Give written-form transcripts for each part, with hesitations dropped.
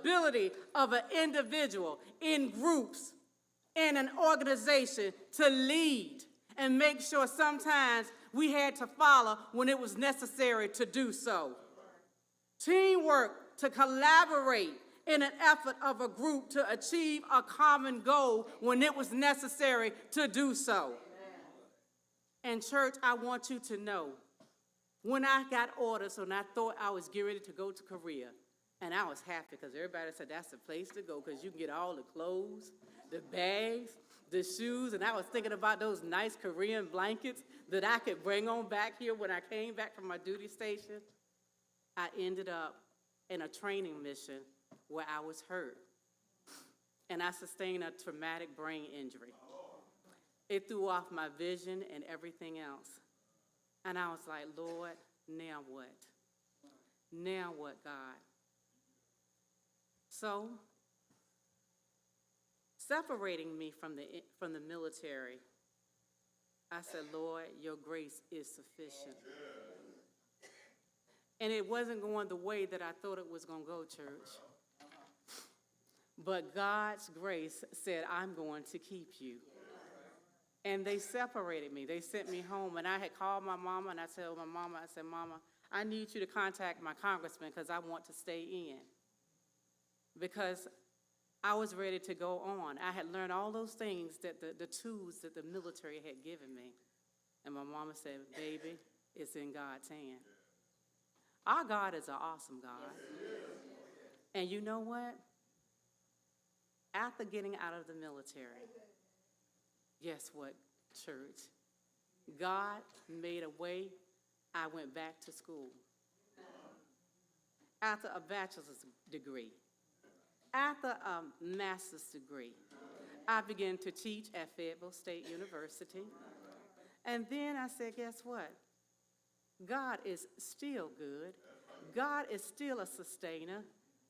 ability of an individual in groups, in an organization to lead and make sure sometimes we had to follow when it was necessary to do so. Teamwork to collaborate in an effort of a group to achieve a common goal when it was necessary to do so. And church, I want you to know, when I got orders and I thought I was getting ready to go to Korea, and I was happy because everybody said that's the place to go because you can get all the clothes, the bags, the shoes, and I was thinking about those nice Korean blankets that I could bring on back here when I came back from my duty station. I ended up in a training mission where I was hurt, and I sustained a traumatic brain injury. It threw off my vision and everything else. And I was like, Lord, now what? Now what, God? So, separating me from the military, I said, Lord, your grace is sufficient. And it wasn't going the way that I thought it was going to go, church. But God's grace said, I'm going to keep you. And they separated me. They sent me home. And I had called my mama, and I told my mama, I said, Mama, I need you to contact my congressman because I want to stay in. Because I was ready to go on. I had learned all those things, that the tools that the military had given me. And my mama said, baby, it's in God's hand. Our God is an awesome God. And you know what? After getting out of the military, guess what, church? God made a way. I went back to school. After a bachelor's degree, after a master's degree, I began to teach at Fayetteville State University. And then I said, guess what? God is still good. God is still a sustainer.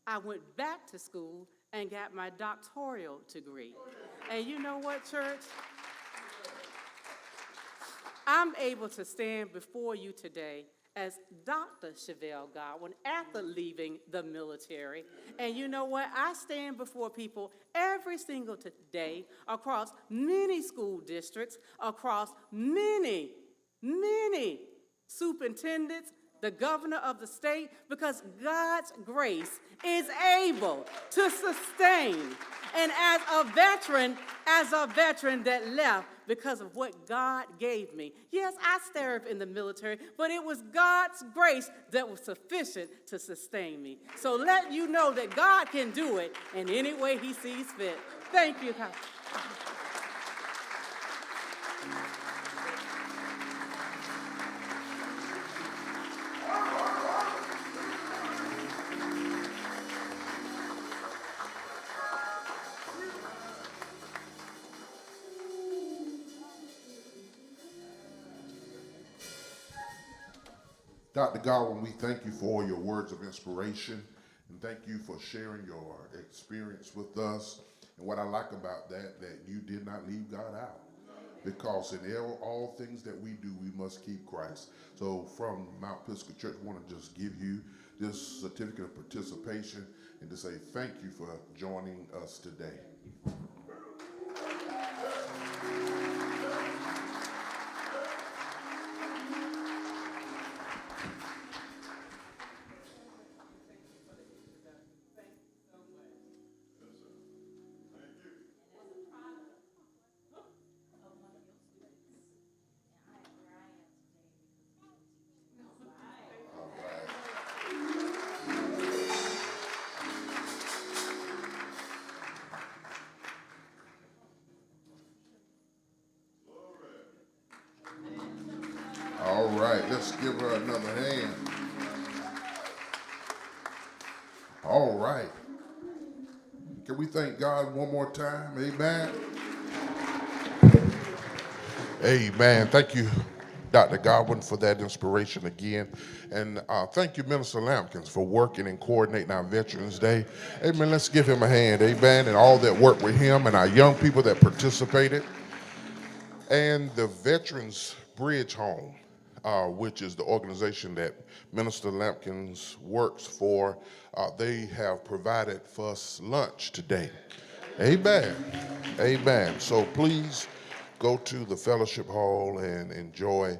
I went back to school and got my doctoral degree. And you know what, church? I'm able to stand before you today as Dr. Chevelle Godwin after leaving the military. And you know what? I stand before people every single day across many school districts, across many superintendents, the governor of the state, because God's grace is able to sustain. And as a veteran that left because of what God gave me. Yes, I served in the military, but it was God's grace that was sufficient to sustain me. So let you know that God can do it in any way he sees fit. Thank you, God. Dr. Godwin, we thank you for your words of inspiration, and thank you for sharing your experience with us. And what I like about that you did not leave God out, because in all things that we do, we must keep Christ. So from Mount Pisgah Church, I want to just give you this certificate of participation and to say thank you for joining us today. All right, let's give her another hand. All right. Can we thank God one more time? Amen. Amen. Thank you, Dr. Godwin, for that inspiration again. And thank you, Minister Lampkins, for working and coordinating our Veterans Day. Amen. Let's give him a hand. Amen. And all that worked with him and our young people that participated. And the Veterans Bridge Home. which is the organization that Minister Lampkins works for, they have provided for us lunch today. Amen. Amen. So please go to the fellowship hall and enjoy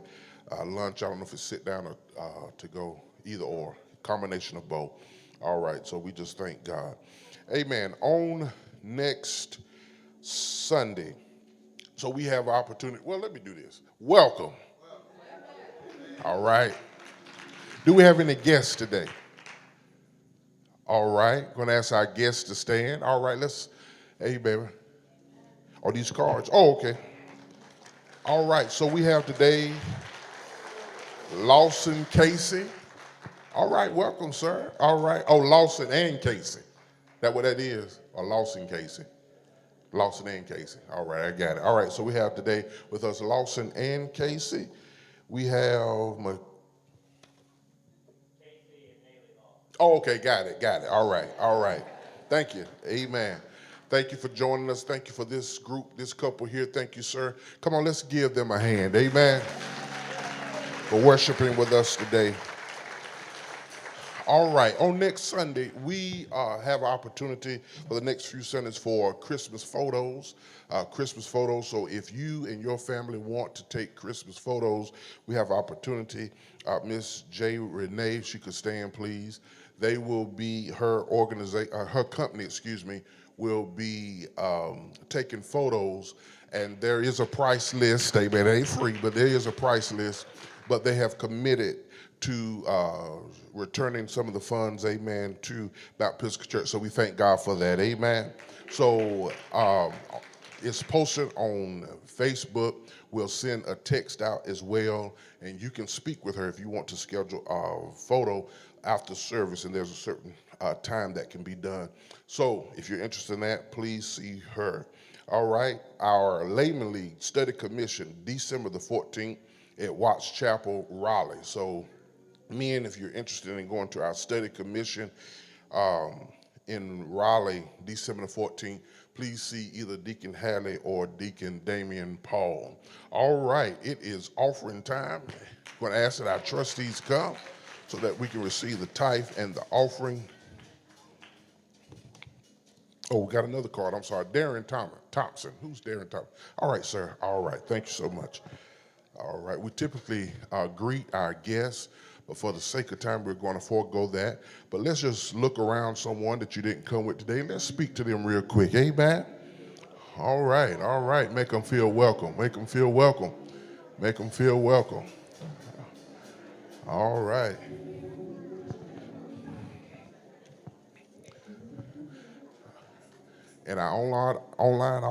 lunch. I don't know if it's sit down or to go, either or, combination of both. All right, so we just thank God. Amen. On next Sunday, so we have opportunity. Well, let me do this. Welcome. All right. Do we have any guests today? All right. Going to ask our guests to stand. All right. Let's. Hey, baby. Are these cards? Oh, okay. All right. So we have today Lawson Casey. All right. Welcome, sir. All right. Oh, Lawson and Casey. That what that is? Or Lawson Casey? Lawson and Casey. All right. I got it. All right. So we have today with us Lawson and Casey. We have Oh, okay, got it. All right. Thank you. Amen. Thank you for joining us. Thank you for this group, this couple here. Thank you, sir. Come on, let's give them a hand. Amen. For worshiping with us today. All right, on next Sunday, we have an opportunity for the next few Sundays for Christmas photos. So if you and your family want to take Christmas photos, we have an opportunity. Miss J. Renee, if she could stand, please. They will be, her company, will be taking photos, and there is a price list. Amen. It ain't free, but there is a price list. But they have committed to returning some of the funds, amen, to Baptist Church. So we thank God for that, amen. So it's posted on Facebook. We'll send a text out as well, and you can speak with her if you want to schedule a photo after service, and there's a certain time that can be done. So if you're interested in that, please see her. All right, our Layman League Study Commission, December the 14th at Watts Chapel, Raleigh. So men, if you're interested in going to our study commission in Raleigh, December the 14th, please see either Deacon Halley or Deacon Damian Paul. All right, it is offering time. I'm going to ask that our trustees come so that we can receive the tithe and the offering. Oh, we got another card. I'm sorry. Darren Thompson. Who's Darren Thompson? All right, sir. All right. Thank you so much. All right. We typically greet our guests, but for the sake of time, we're going to forego that. But let's just look around someone that you didn't come with today. Let's speak to them real quick. Amen. All right. All right. Make them feel welcome. Make them feel welcome. Make them feel welcome. All right. And our online